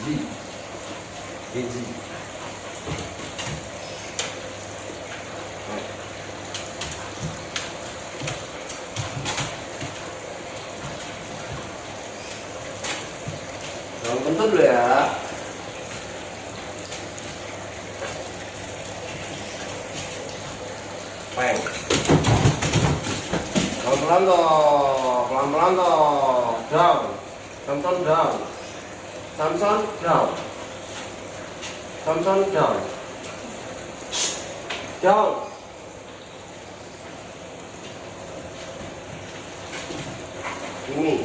Genji. Jangan kentut dulu ya. Peng. Pelan-pelan toh, pelan-pelan toh. Down. Samson down. Samson down. Samson down. Down. Gini.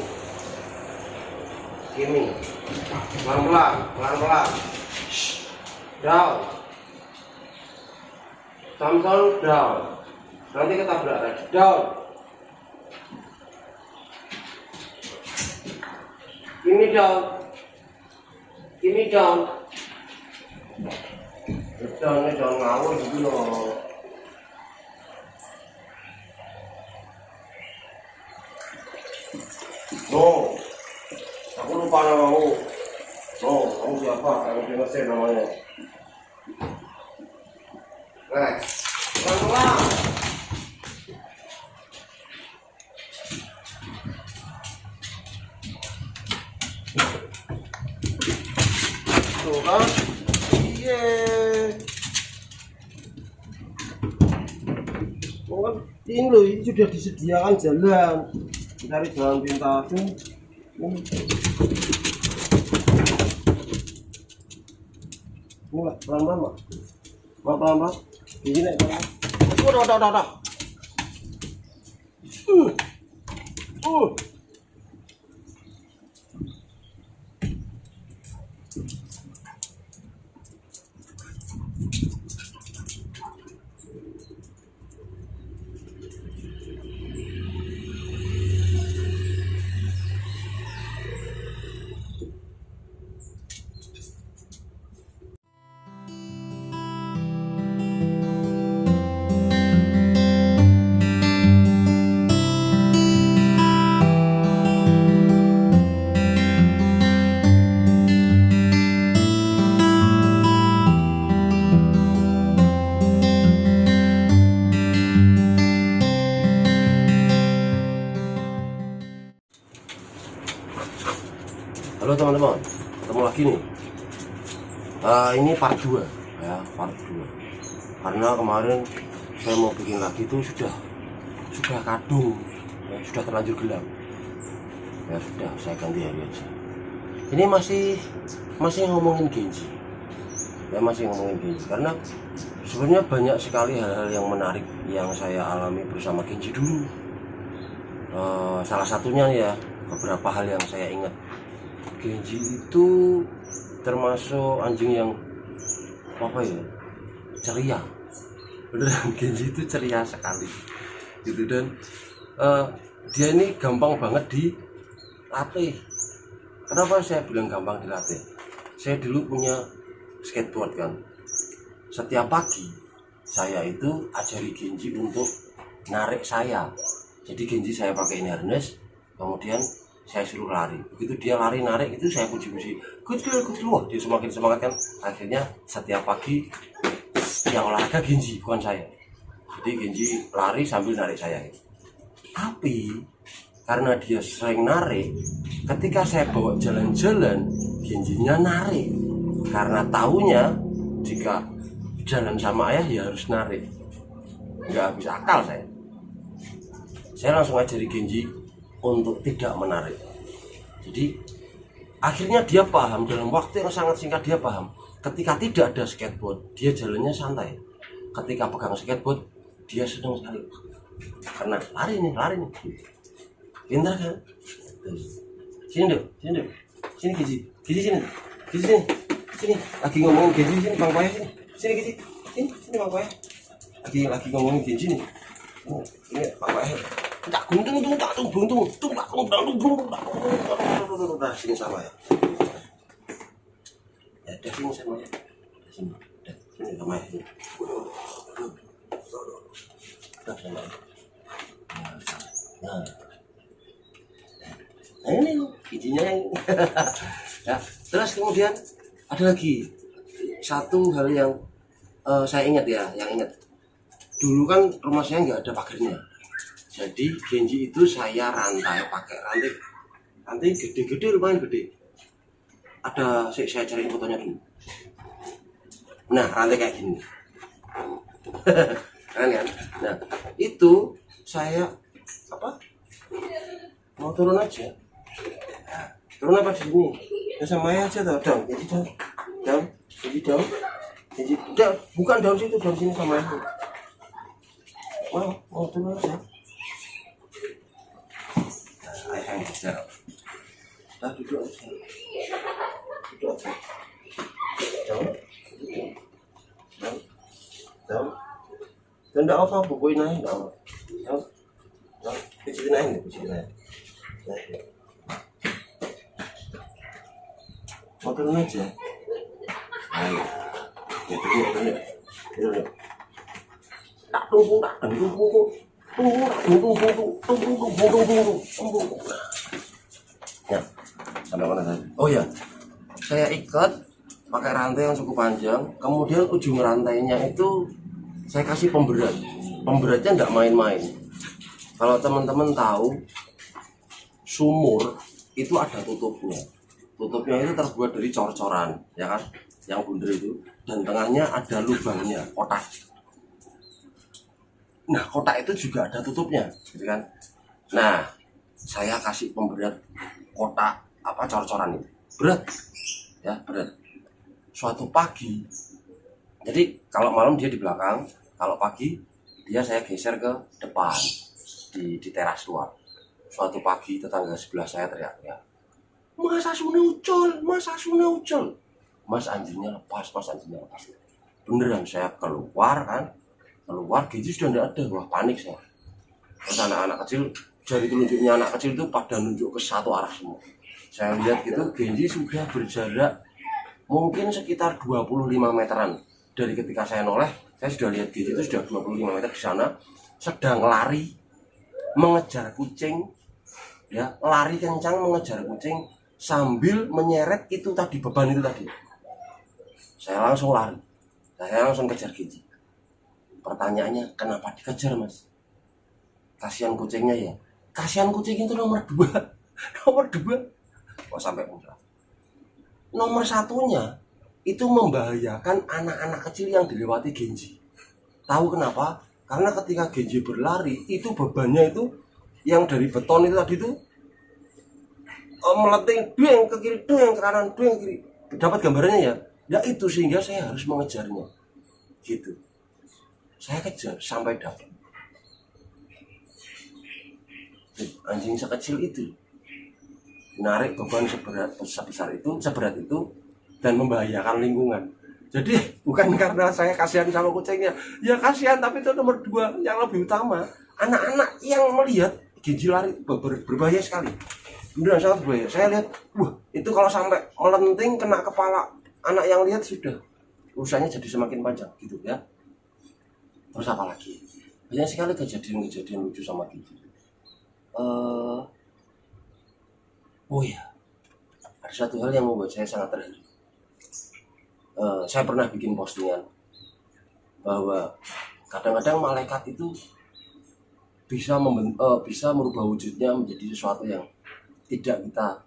Pelan-pelan, pelan-pelan. Down. Samson down. Nanti ketabrak lagi. Down. Gini down. Gini down. Down ngawur gitu loh. No, aku lupa namamu. No, kamu siapa? Kamu di Mesir namanya. Next, pelan-pelan. Tuh kan? Iya. Oh, kan ini loh, ini sudah disediakan jalan. Cari jalan pintas. Mulai pelan-pelan, Mak. Pelan-pelan. Gini nek pelan. Udah. Halo teman-teman, ketemu lagi nih. Ini part 2 ya, part 2. Karena kemarin saya mau bikin lagi itu sudah kadung, ya, sudah terlanjur gelap. Ya sudah, saya ganti hari aja. Ini masih ngomongin Genji. Ya masih ngomongin Genji karena sebenarnya banyak sekali hal-hal yang menarik yang saya alami bersama Genji dulu. Salah satunya ya, beberapa hal yang saya ingat. Genji itu termasuk anjing yang ceria. Beneran, Genji itu ceria sekali gitu. Dan dia ini gampang banget dilatih. Kenapa saya bilang gampang dilatih? Saya dulu punya skateboard kan. Setiap pagi saya itu ajari Genji untuk narik saya. Jadi Genji saya pakai ini harness, kemudian saya suruh lari. Begitu dia lari narik itu saya puji-puji. Good girl. Wah, dia semakin semangat kan. Akhirnya setiap pagi yang olahraga Genji, bukan saya. Jadi Genji lari sambil narik saya. Tapi karena dia sering narik, ketika saya bawa jalan-jalan, Genjinya narik. Karena taunya jika jalan sama ayah ya harus narik. Nggak habis akal saya. Saya langsung ajari Genji untuk tidak menarik. Jadi akhirnya dia paham, dalam waktu yang sangat singkat dia paham. Ketika tidak ada skateboard, dia jalannya santai. Ketika pegang skateboard, dia senang sekali. Karena lari nih. Pintar kan? Sini dong. Sini Genji. Sini. Lagi ngomongin Genji sini, Bang Koya sini. Sini Genji. Sini Bang Koya. Lagi ngomongin Genji nih. Ini Bang Koya. Tak guntung, sini sama ya. Ya, sini sama ya. Sini sama ya. Sama ya. Nah ini loh, Genjinya yang Ya, terus kemudian ada lagi satu hal yang saya ingat ya, yang ingat dulu kan rumah saya nggak ada pagarnya, jadi Genji itu saya rantai pakai rantai gede-gede, lumayan gede. Ada, saya cari fotonya dulu. Nah, rantai kayak gini. Keren kan? Nah, itu saya apa? Mau turun aja. Nah, turun apa di sini? Ya sama aja tuh, down. Jadi down, jadi down. Jadi down, bukan down situ, down sini sama aja. Mau turun aja. Nah, ayah bisa. Nah, duduk aja. Duduk aja. Down. Dan enggak apa bukuin aja, enggak apa. Kecilin aja, kecilin aja. Mau turun aja. Ayo. Ya turun. Tak tunggu. Ya, sampai mana tadi? Oh ya, saya ikat pakai rantai yang cukup panjang. Kemudian ujung rantainya itu saya kasih pemberat. Pemberatnya nggak main-main. Kalau teman-teman tahu, sumur itu ada tutupnya. Tutupnya itu terbuat dari cor-coran, ya kan? Yang bundar itu. Dan tengahnya ada lubangnya, kotak. Nah, kotak itu juga ada tutupnya, gitu kan? Nah, saya kasih pemberat kotak cor-coran itu. Berat, ya berat. Suatu pagi, jadi kalau malam dia di belakang, kalau pagi dia saya geser ke depan di teras luar. Suatu pagi tetangga sebelah saya teriak-teriak, Mas Asune ucul. Mas anjingnya lepas. Beneran, saya keluar Genji sudah tidak ada. Wah, panik saya. Terus anak-anak kecil, jari telunjuknya anak kecil itu pada nunjuk ke satu arah semua. Saya lihat gitu, Genji sudah berjarak mungkin sekitar 25 meteran. Dari ketika saya noleh, saya sudah lihat Genji itu sudah 25 meter di sana, sedang lari mengejar kucing, ya, lari kencang mengejar kucing sambil menyeret itu tadi, beban itu tadi. Saya langsung lari, saya langsung kejar Genji. Pertanyaannya, kenapa dikejar, Mas? Kasihan kucingnya ya. Kasihan kucing itu nomor 2. Kok sampai muncul. Nomor 1-nya itu membahayakan anak-anak kecil yang dilewati Genji. Tahu kenapa? Karena ketika Genji berlari, itu bebannya itu yang dari beton itu tadi itu meleting, dueng ke kiri, dueng ke kanan, dueng ke kiri. Dapat gambarannya ya? Ya itu, sehingga saya harus mengejarnya. Gitu. Saya kejar sampai dapat. Anjing sekecil itu narik beban seberat itu dan membahayakan lingkungan. Jadi bukan karena saya kasihan sama kucingnya, ya kasihan, tapi itu nomor 2 yang lebih utama. Anak-anak yang melihat Genji lari berbahaya sekali. Beneran sangat berbahaya. Saya lihat, wah itu kalau sampai melenting kena kepala anak yang lihat sudah urusannya jadi semakin panjang gitu ya. Terus apa lagi? Banyak sekali kejadian lucu sama Genji. Oh ya, ada satu hal yang membuat saya sangat terharu. Saya pernah bikin postingan bahwa kadang-kadang malaikat itu bisa merubah wujudnya menjadi sesuatu yang tidak kita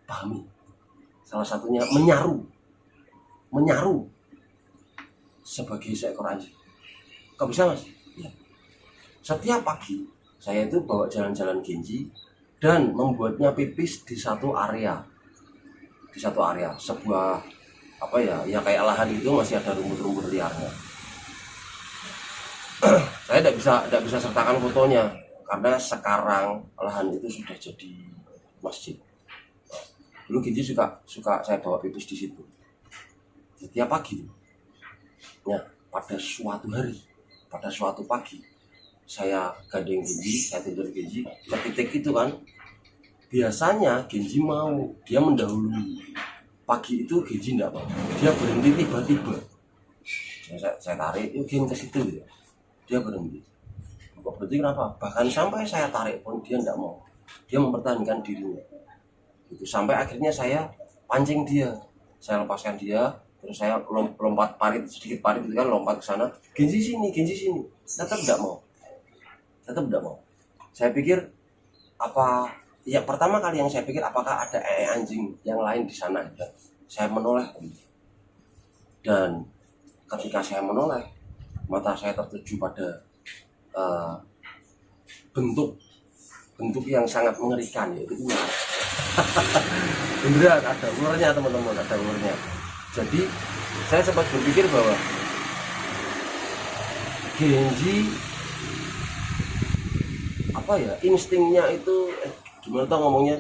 pahami. Salah satunya menyaru sebagai seekor anjing. Kok bisa, Mas? Ya. Setiap pagi saya itu bawa jalan-jalan Genji dan membuatnya pipis di satu area, sebuah ya kayak lahan itu masih ada rumput-rumput liarnya. Saya tidak bisa sertakan fotonya karena sekarang lahan itu sudah jadi masjid. Dulu Genji suka saya bawa pipis di situ setiap pagi. Ya, pada suatu pagi saya gandeng Genji, saya tidur Genji ke titik itu kan. Biasanya Genji mau, dia mendahului. Pagi itu Genji enggak mau, dia berhenti tiba-tiba. Saya tarik, yuk Genji ke situ ya. Dia berhenti. Kok berhenti kenapa? Bahkan sampai saya tarik pun dia enggak mau. Dia mempertahankan dirinya. Itu sampai akhirnya saya pancing dia, saya lepaskan dia, terus saya lompat parit, sedikit parit itu kan, lompat ke sana, Genji sini, tetap tidak mau, saya pikir apa ya, pertama kali yang saya pikir apakah ada anjing yang lain di sana, dan saya menoleh, dan ketika saya menoleh, mata saya tertuju pada bentuk yang sangat mengerikan, yaitu ular. Beneran ada ularnya teman-teman, ada ularnya. Jadi saya sempat berpikir bahwa Genji apa ya, instingnya itu gimana tau ngomongnya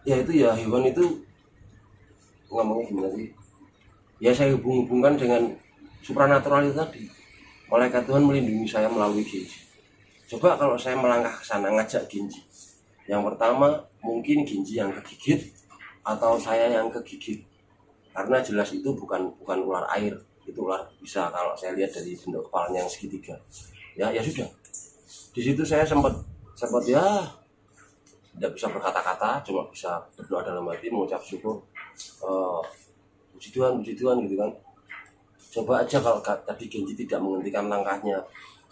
ya, itu ya hewan itu ngomongnya gimana sih ya, saya hubungkan dengan supranatural itu tadi. Malaikat Tuhan melindungi saya melalui Genji. Coba kalau saya melangkah ke sana ngajak Genji, yang pertama mungkin Genji yang kegigit atau saya yang kegigit, karena jelas itu bukan ular air, itu ular bisa, kalau saya lihat dari bentuk kepalanya yang segitiga. Ya sudah, di situ saya sempat ya tidak bisa berkata-kata, cuma bisa berdoa dalam hati, mengucap syukur, puji Tuhan gitu kan. Coba aja kalau tadi Genji tidak menghentikan langkahnya,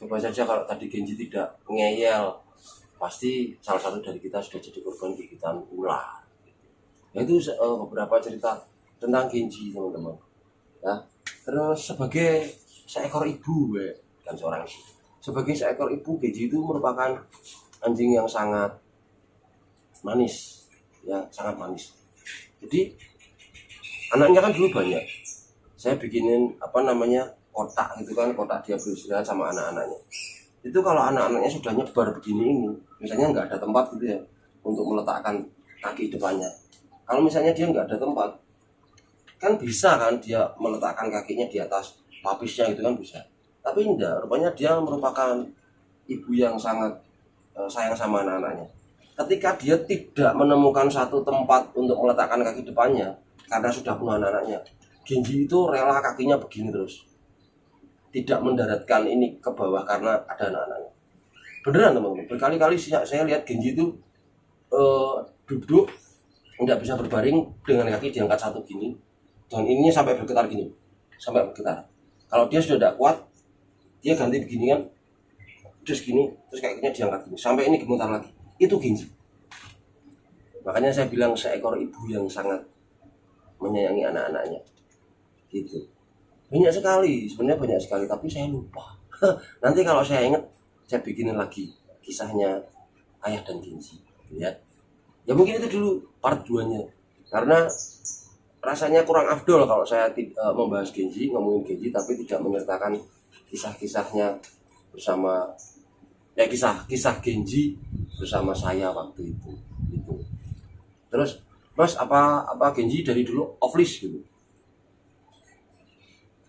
coba saja kalau tadi Genji tidak ngeyel, pasti salah satu dari kita sudah jadi korban gigitan ular. Ya, itu beberapa cerita tentang Genji teman-teman. Ya, terus sebagai seekor ibu, kan seorang ibu. Sebagai seekor ibu, Genji itu merupakan anjing yang sangat manis, ya sangat manis. Jadi anaknya kan dulu banyak. Saya bikinin kotak gitu kan, kotak dia beristirahat sama anak-anaknya. Itu kalau anak-anaknya sudah nyebar begini ini, misalnya nggak ada tempat gitu ya untuk meletakkan kaki depannya. Kalau misalnya dia nggak ada tempat, kan bisa kan dia meletakkan kakinya di atas lapisnya gitu kan, bisa. Tapi enggak, rupanya dia merupakan ibu yang sangat sayang sama anak-anaknya. Ketika dia tidak menemukan satu tempat untuk meletakkan kaki depannya karena sudah penuh anak-anaknya, Genji itu rela kakinya begini terus, tidak mendaratkan ini ke bawah karena ada anak-anaknya. Beneran teman-teman, berkali-kali saya lihat Genji itu duduk, tidak bisa berbaring dengan kaki diangkat satu gini, dan ininya sampai bergetar gini, sampai bergetar. Kalau dia sudah tidak kuat, dia ganti begini kan, terus gini, terus kakinya diangkat gini, sampai ini gemetar lagi. Itu Genji. Makanya saya bilang seekor ibu yang sangat menyayangi anak-anaknya. Gitu. Banyak sekali, sebenarnya banyak sekali, tapi saya lupa. Nanti kalau saya ingat, saya bikinin lagi kisahnya ayah dan Genji, ya. Ya mungkin itu dulu part 2-nya. Karena rasanya kurang afdol kalau saya membahas Genji, ngomongin Genji tapi tidak menyertakan kisah-kisahnya bersama, ya kisah Genji bersama saya waktu itu. Gitu. Terus, Mas, apa Genji dari dulu off leash gitu?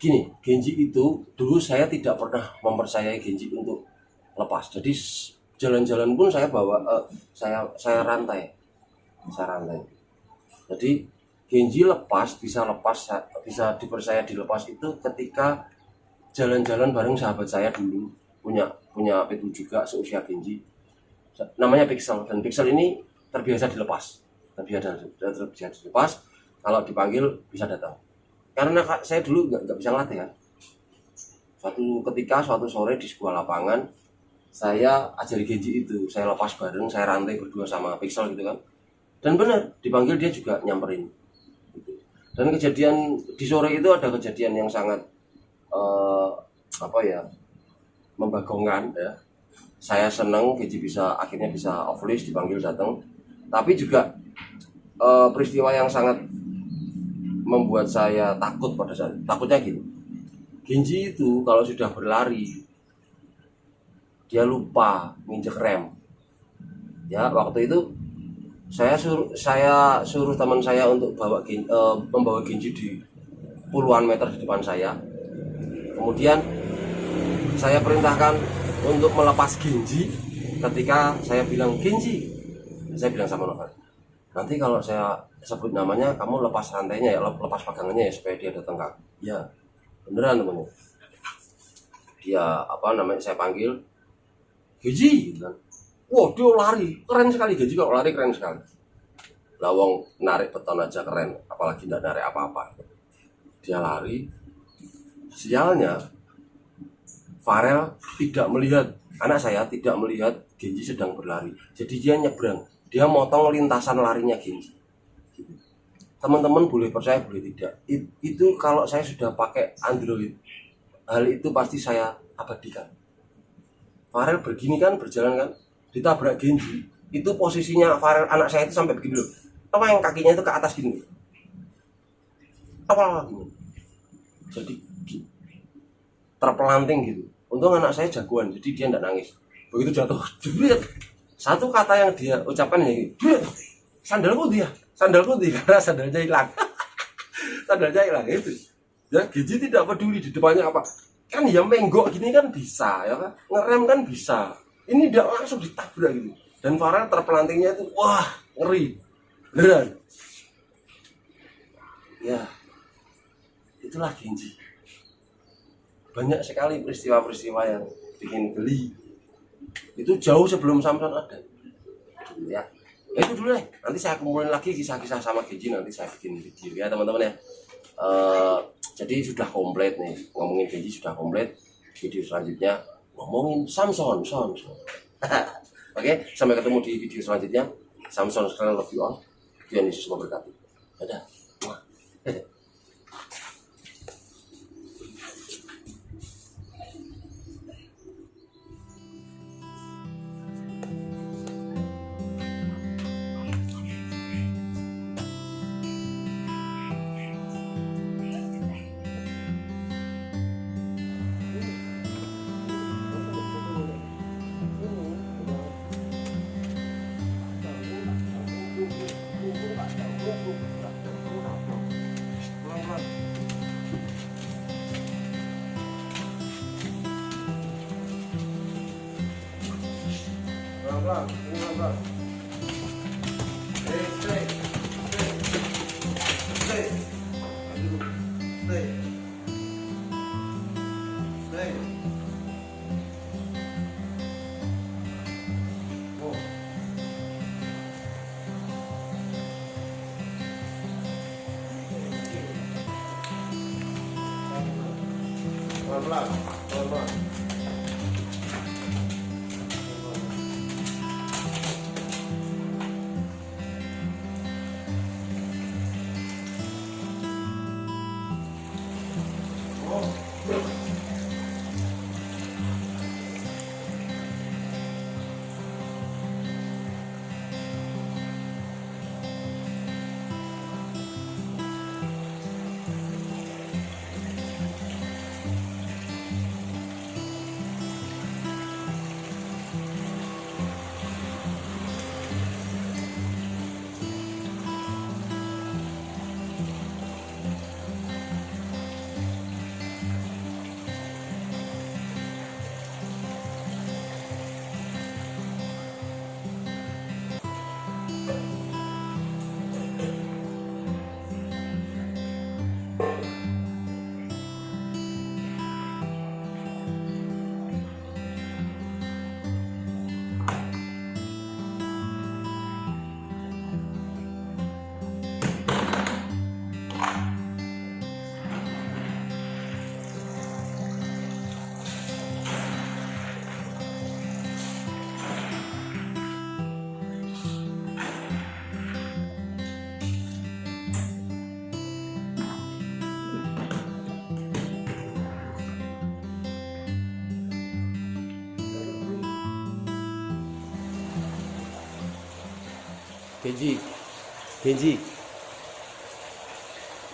Gini, Genji itu dulu saya tidak pernah mempercayai Genji untuk lepas. Jadi jalan-jalan pun saya bawa, saya rantai. Jadi Genji bisa dipercaya dilepas itu ketika jalan-jalan bareng sahabat saya dulu, punya pitbull juga seusia Genji, namanya Pixel, dan Pixel ini terbiasa dilepas, kalau dipanggil bisa datang. Karena saya dulu nggak bisa ngelatih kan. Suatu sore di sebuah lapangan, saya ajari Genji itu, saya lepas bareng, saya rantai berdua sama Pixel gitu kan. Dan benar, dipanggil dia juga nyamperin. Gitu. Dan kejadian di sore itu ada kejadian yang sangat membagongkan ya. Saya senang Genji akhirnya bisa off leash, dipanggil datang. Tapi juga peristiwa yang sangat membuat saya takut pada saat takutnya gini. Genji itu kalau sudah berlari dia lupa nginjek rem. Ya, waktu itu saya suruh teman saya untuk membawa Genji di puluhan meter di depan saya. Kemudian saya perintahkan untuk melepas Genji. Ketika saya bilang Genji, saya bilang sama Novel, nanti kalau saya sebut namanya kamu lepas rantainya ya, lepas pegangannya ya supaya dia datang kak. Ya beneran teman-teman. Dia saya panggil Genji gitu kan. Wow, dia lari keren sekali, Genji kalau lari keren sekali. Lawong narik beton aja keren, apalagi nggak narik apa-apa. Dia lari, sialnya Farel tidak melihat, anak saya tidak melihat Genji sedang berlari. Jadi dia nyebrang, dia motong lintasan larinya Genji. Gitu. Teman-teman boleh percaya boleh tidak, itu kalau saya sudah pakai Android, hal itu pasti saya abadikan. Farel begini kan, berjalan kan, ditabrak Genji. Itu posisinya Farel anak saya itu sampai begini loh. Tahu yang kakinya itu ke atas gini. Apa gini. Jadi terpelanting gitu. Untung anak saya jagoan, jadi dia tidak nangis. Begitu jatuh, jebret. Satu kata yang dia ucapkan ya gitu. Sandalku dia, karena sandalnya hilang. Sandalnya hilang itu. Ya, Genji tidak peduli di depannya apa. Kan ya menggok gini kan bisa, ya kan? Ngerem kan bisa. Ini dia langsung ditabrak gitu. Dan Farel terpelantingnya itu, wah, ngeri. Beneran. Ya, itulah Genji. Banyak sekali peristiwa-peristiwa yang bikin geli. Itu jauh sebelum Samson ada. Ya, itu dulu deh. Nanti saya kumpulin lagi kisah-kisah sama Genji, nanti saya bikin video ya teman-teman ya. Jadi sudah komplit nih, ngomongin Genji sudah komplit. Video selanjutnya ngomongin Samson. Oke, sampai ketemu di video selanjutnya. Samson sekalian love you all. Tuhan Yesus memberkati. Dadah. Pelan-pelan. Stay. Stay. Oh. Pelan-pelan. Genji,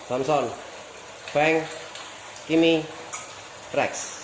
Samson, Feng, Kimi, Rex.